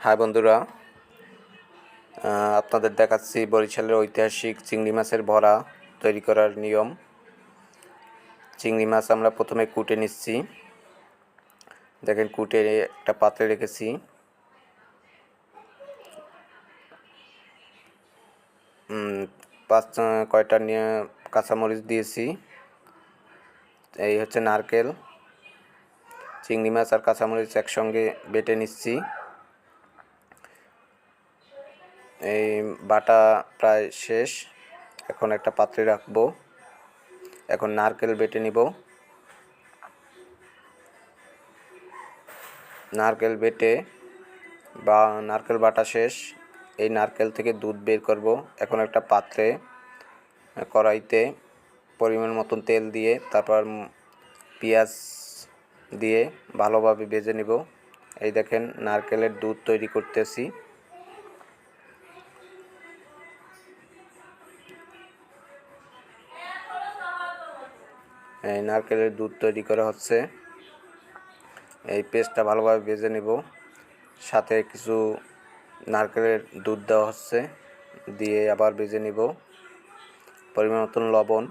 High বন্ধুরা, আপনাদের দেখাচ্ছি বরিশালের ঐতিহাসিক চিংড়ি মাছের বড়া তৈরি করার নিয়ম। চিংড়ি মাছ আমরা প্রথমে কুটে নিচ্ছি। দেখেন, কুটে একটা পাত্রে রেখেছি। কয়টা নিয়ে কাঁচামরিচ দিয়েছি। এই হচ্ছে নারকেল। চিংড়ি মাছ আর কাঁচামরিচ একসঙ্গে বেটে নিচ্ছি। এই বাটা প্রায় শেষ। এখন একটা পাত্রে রাখবো। এখন নারকেল বেটে নিব। নারকেল বেটে বা নারকেল বাটা শেষ। এই নারকেল থেকে দুধ বের করব। এখন একটা পাত্রে কড়াইতে পরিমাণ মতন তেল দিয়ে তারপর পেঁয়াজ দিয়ে ভালোভাবে ভেজে নিব। এই দেখেন, নারকেলের দুধ তৈরি করতেছি। এই নারকেলের দুধ তৈরি করা হচ্ছে। এই পেস্টটা ভালোভাবে ভেজে নিব। সাথে কিছু নারকেলের দুধ দেওয়া হচ্ছে, দিয়ে আবার ভেজে নিব। পরিমাণ মতন লবণ,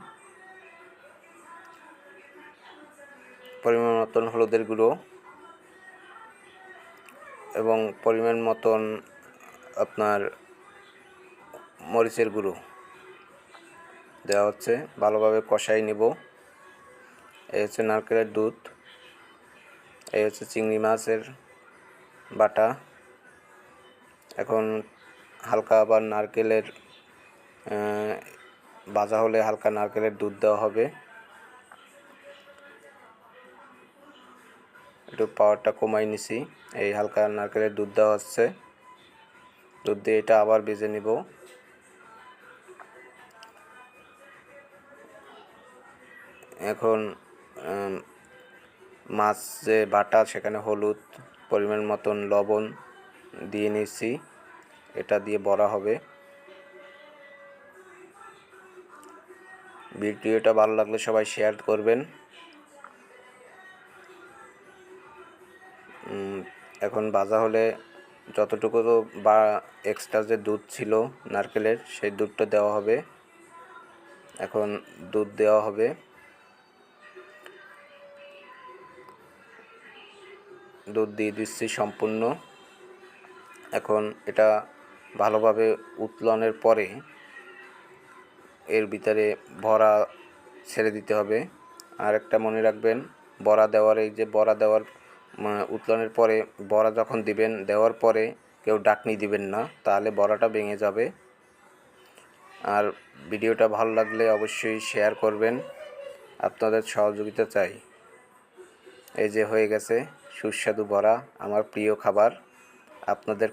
পরিমাণ মতন হলুদের গুঁড়ো এবং পরিমাণ মতন আপনার মরিচের গুঁড়ো দেওয়া হচ্ছে। ভালোভাবে কষাই নেব। এই হচ্ছে নারকেলের দুধ। এই হচ্ছে চিংড়ি মাছের বাটা। এখন হালকা আবার নারকেলের ভাজা হলে হালকা নারকেলের দুধ দেওয়া হবে। একটু পাওয়ারটা কমাই নিছি। এই হালকা নারকেলের দুধ দেওয়া হচ্ছে। দুধ দিয়ে এটা আবার ভেজে নিব। এখন মাছ যে বাটা, সেখানে হলুদ, পরিমাণ মতন লবণ দিয়ে নিচ্ছি। এটা দিয়ে বড়া হবে। ভিডিওটা ভালো লাগলে সবাই শেয়ার করবেন। এখন ভাজা হলে যতটুকু বা এক্সট্রা যে দুধ ছিল নারকেলের, সেই দুধটা দেওয়া হবে। এখন দুধ দেওয়া হবে। দুধ দিয়ে দিচ্ছি সম্পূর্ণ। এখন এটা ভালোভাবে উতলানোর পরে এর ভিতরে বড়া ছেড়ে দিতে হবে। আর একটা মনে রাখবেন, বড়া দেওয়ার উতলানোর পরে বড়া যখন দিবেন, দেওয়ার পরে কেউ ডাকনি দিবেন না, তাহলে বড়াটা ভেঙে যাবে। আর ভিডিওটা ভালো লাগলে অবশ্যই শেয়ার করবেন। আপনাদের সহযোগিতা চাই। এই যে হয়ে গেছে সুস্বাদু বড়া, আমার প্রিয় খাবার। আপনাদের